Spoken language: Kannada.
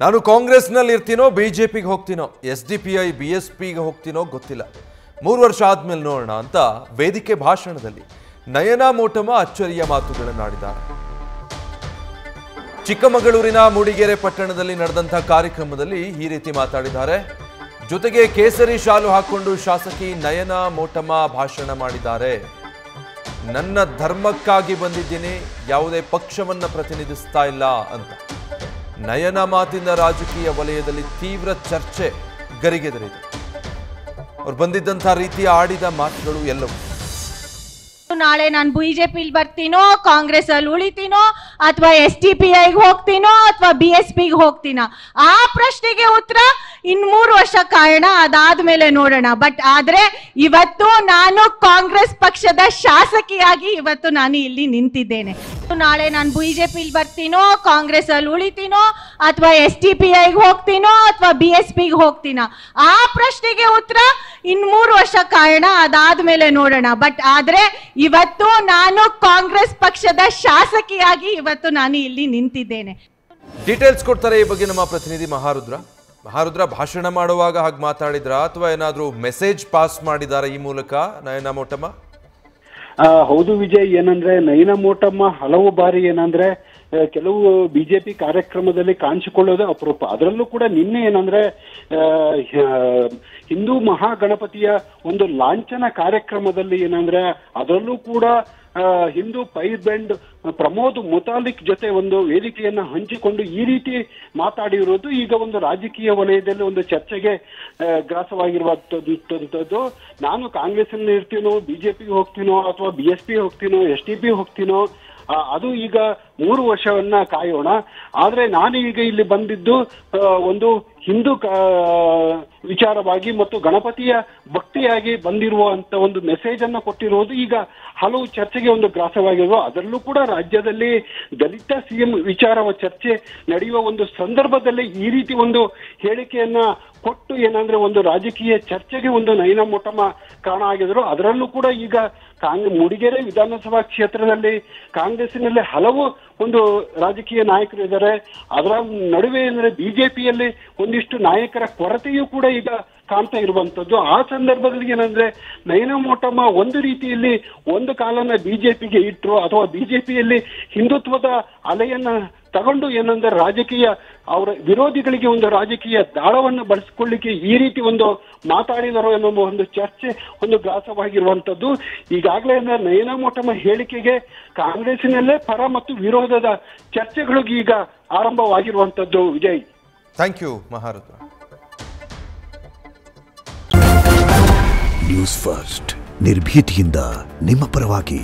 ನಾನು ಕಾಂಗ್ರೆಸ್ನಲ್ಲಿ ಇರ್ತೀನೋ ಬಿಜೆಪಿಗೆ ಹೋಗ್ತೀನೋ ಎಸ್ಡಿಪಿಐ ಬಿಎಸ್ಪಿಗೆ ಹೋಗ್ತೀನೋ ಗೊತ್ತಿಲ್ಲ 3 ವರ್ಷ ಆದ್ಮೇಲೆ ನೋಡೋಣ ಅಂತ ವೇದಿಕೆ ಭಾಷಣದಲ್ಲಿ ನಯನಾ ಮೋಟಮ್ಮ ಅಚ್ಚರಿಯ ಮಾತುಗಳನ್ನಾಡಿದ್ದಾರೆ. ಚಿಕ್ಕಮಗಳೂರಿನ ಮೂಡಿಗೆರೆ ಪಟ್ಟಣದಲ್ಲಿ ನಡೆದಂತ ಕಾರ್ಯಕ್ರಮದಲ್ಲಿ ಈ ರೀತಿ ಮಾತಾಡಿದ್ದಾರೆ. ಜೊತೆಗೆ ಕೇಸರಿ ಶಾಲು ಹಾಕೊಂಡು ಶಾಸಕಿ ನಯನಾ ಮೋಟಮ್ಮ ಭಾಷಣ ಮಾಡಿದ್ದಾರೆ. ನನ್ನ ಧರ್ಮಕ್ಕಾಗಿ ಬಂದಿದ್ದೀನಿ, ಯಾವುದೇ ಪಕ್ಷವನ್ನ ಪ್ರತಿನಿಧಿಸ್ತಾ ಇಲ್ಲ ಅಂತ. ನಯನಾ ಮಾತಿನ ರಾಜಕೀಯ ವಲಯದಲ್ಲಿ ತೀವ್ರ ಚರ್ಚೆ ಗರಿಗೆದರಿದೆ. ಅವ್ರು ಬಂದಿದ್ದಂಥ ರೀತಿಯ ಆಡಿದ ಮಾತುಗಳು ಎಲ್ಲವೂ ನಾಳೆ ನಾನು ಬಿಜೆಪಿಲಿ ಬರ್ತೀನೋ, ಕಾಂಗ್ರೆಸ್ ಅಲ್ಲಿ ಉಳಿತೀನೋ, ಅಥವಾ ಎಸ್ಡಿಪಿಐಗೆ ಹೋಗ್ತೀನೋ, ಅಥವಾ ಬಿಎಸ್ಪಿಗೆ ಹೋಗ್ತೀನೋ, ಆ ಪ್ರಶ್ನೆಗೆ ಉತ್ತರ ಇನ್ 3 ವರ್ಷ ಕಾಯೋಣ, ಅದಾದ್ಮೇಲೆ ನೋಡೋಣ. ಬಟ್ ಆದ್ರೆ ಇವತ್ತು ನಾನು ಕಾಂಗ್ರೆಸ್ ಪಕ್ಷದ ಶಾಸಕಿಯಾಗಿ ಇವತ್ತು ನಾನು ಇಲ್ಲಿ ನಿಂತಿದ್ದೇನೆ. ನಾಳೆ ನಾನು ಬಿಜೆಪಿಲಿ ಬರ್ತೀನೋ, ಕಾಂಗ್ರೆಸ್ ಅಲ್ಲಿ ಉಳಿತೀನೋ, ಅಥವಾ ಎಸ್ಡಿಪಿಐಗೆ ಹೋಗ್ತೀನೋ, ಅಥವಾ ಬಿಎಸ್ಪಿಗೆ ಹೋಗ್ತೀನೋ, ಆ ಪ್ರಶ್ನೆಗೆ ಉತ್ತರ ಇನ್ 3 ವರ್ಷ ಕಾಯೋಣ, ಅದಾದ್ಮೇಲೆ ನೋಡೋಣ. ಬಟ್ ಆದ್ರೆ ಇವತ್ತು ನಾನು ಕಾಂಗ್ರೆಸ್ ಪಕ್ಷದ ಶಾಸಕಿಯಾಗಿ ಇವತ್ತು ನಾನು ಇಲ್ಲಿ ನಿಂತಿದ್ದೇನೆ. ಡೀಟೇಲ್ಸ್ ಕೊಡ್ತಾರೆ ಈ ಬಗ್ಗೆ ನಮ್ಮ ಪ್ರತಿನಿಧಿ ಮಹಾರುದ್ರ ಭಾಷಣ ಮಾಡುವಾಗ ಹಾಗೆ ಮಾತಾಡಿದ್ರ ಅಥವಾ ಏನಾದ್ರೂ ಮೆಸೇಜ್ ಪಾಸ್ ಮಾಡಿದಾರ ಈ ಮೂಲಕ ನಯನಾ ಮೋಟಮ್ಮ? ಹೌದು ವಿಜಯ್, ಏನಂದ್ರೆ ನಯನಾ ಮೋಟಮ್ಮ ಹಲವು ಬಾರಿ ಏನಂದ್ರೆ ಕೆಲವು ಬಿಜೆಪಿ ಕಾರ್ಯಕ್ರಮದಲ್ಲಿ ಕಾಣಿಸಿಕೊಳ್ಳೋದು ಅಪರೂಪ. ಅದರಲ್ಲೂ ಕೂಡ ನಿನ್ನೆ ಏನಂದ್ರೆ ಹಿಂದೂ ಮಹಾಗಣಪತಿಯ ಒಂದು ಲಾಂಛನ ಕಾರ್ಯಕ್ರಮದಲ್ಲಿ ಏನಂದ್ರೆ ಅದರಲ್ಲೂ ಕೂಡ ಹಿಂದೂ ಪೈರ್ ಬ್ಯಾಂಡ್ ಪ್ರಮೋದ್ ಮುತಾಲಿಕ್ ಜೊತೆ ಒಂದು ವೇದಿಕೆಯನ್ನ ಹಂಚಿಕೊಂಡು ಈ ರೀತಿ ಮಾತಾಡಿರೋದು ಈಗ ಒಂದು ರಾಜಕೀಯ ವಲಯದಲ್ಲಿ ಒಂದು ಚರ್ಚೆಗೆ ಗ್ರಾಸವಾಗಿರುವಂತದ್ದು. ನಾನು ಕಾಂಗ್ರೆಸ್ನಲ್ಲಿ ಇರ್ತೀನೋ, ಬಿಜೆಪಿಗೆ ಹೋಗ್ತೀನೋ, ಅಥವಾ ಬಿಎಸ್ಪಿ ಹೋಗ್ತೀನೋ, ಎಸ್ಡಿಪಿ ಹೋಗ್ತೀನೋ, ಅದು ಈಗ 3 ವರ್ಷವನ್ನ ಕಾಯೋಣ. ಆದ್ರೆ ನಾನು ಈಗ ಇಲ್ಲಿ ಬಂದಿದ್ದು ಒಂದು ಹಿಂದೂ ವಿಚಾರವಾಗಿ ಮತ್ತು ಗಣಪತಿಯ ಭಕ್ತಿಯಾಗಿ ಬಂದಿರುವಂತ ಒಂದು ಮೆಸೇಜ್ ಅನ್ನ ಕೊಟ್ಟಿರುವುದು ಈಗ ಹಲವು ಚರ್ಚೆಗೆ ಒಂದು ಗ್ರಾಸವಾಗಿರುವ. ಅದರಲ್ಲೂ ಕೂಡ ರಾಜ್ಯದಲ್ಲಿ ದಲಿತ ಸಿಎಂ ವಿಚಾರವ ಚರ್ಚೆ ನಡೆಯುವ ಒಂದು ಸಂದರ್ಭದಲ್ಲಿ ಈ ರೀತಿ ಒಂದು ಹೇಳಿಕೆಯನ್ನ ಕೊಟ್ಟು ಏನಂದ್ರೆ ಒಂದು ರಾಜಕೀಯ ಚರ್ಚೆಗೆ ಒಂದು ನಯನಾ ಮೋಟಮ್ಮ ಕಾರಣ ಆಗಿದ್ರು. ಅದರಲ್ಲೂ ಕೂಡ ಈಗ ಮೂಡಿಗೆರೆ ವಿಧಾನಸಭಾ ಕ್ಷೇತ್ರದಲ್ಲಿ ಕಾಂಗ್ರೆಸ್ಸಿನಲ್ಲಿ ಹಲವು ಒಂದು ರಾಜಕೀಯ ನಾಯಕರು ಇದ್ದಾರೆ. ಅದರ ನಡುವೆ ಏನಂದ್ರೆ ಬಿಜೆಪಿಯಲ್ಲಿ ಒಂದಿಷ್ಟು ನಾಯಕರ ಕೊರತೆಯೂ ಕೂಡ ಈಗ ಕಾಣ್ತಾ ಇರುವಂತದ್ದು. ಆ ಸಂದರ್ಭದಲ್ಲಿ ಏನಂದ್ರೆ ನಯನಾ ಮೋಟಮ್ಮ ಒಂದು ರೀತಿಯಲ್ಲಿ ಒಂದು ಕಾಲನ ಬಿಜೆಪಿಗೆ ಇಟ್ಟರು, ಅಥವಾ ಬಿಜೆಪಿಯಲ್ಲಿ ಹಿಂದುತ್ವದ ಅಲೆಯನ್ನ ತಗೊಂಡು ಏನಂದ್ರೆ ರಾಜಕೀಯ ಅವರ ವಿರೋಧಿಗಳಿಗೆ ಒಂದು ರಾಜಕೀಯ ದಾಳವನ್ನು ಬಳಸಿಕೊಳ್ಳಿಕ್ಕೆ ಈ ರೀತಿ ಒಂದು ಮಾತಾಡಿದರು ಎನ್ನುವ ಒಂದು ಚರ್ಚೆ ಒಂದು ಗ್ರಾಸವಾಗಿರುವಂತದ್ದು. ಈಗಾಗಲೇ ನಯನಾ ಮೋಟಮ್ಮ ಹೇಳಿಕೆಗೆ ಕಾಂಗ್ರೆಸ್ಸಿನಲ್ಲೇ ಪರ ಮತ್ತು ವಿರೋಧದ ಚರ್ಚೆಗಳು ಈಗ ಆರಂಭವಾಗಿರುವಂತದ್ದು. Vijay, thank you Maharudra. News First ನಿರ್ಭೀತಿಯಿಂದ ನಿಮ್ಮ ಪರವಾಗಿ.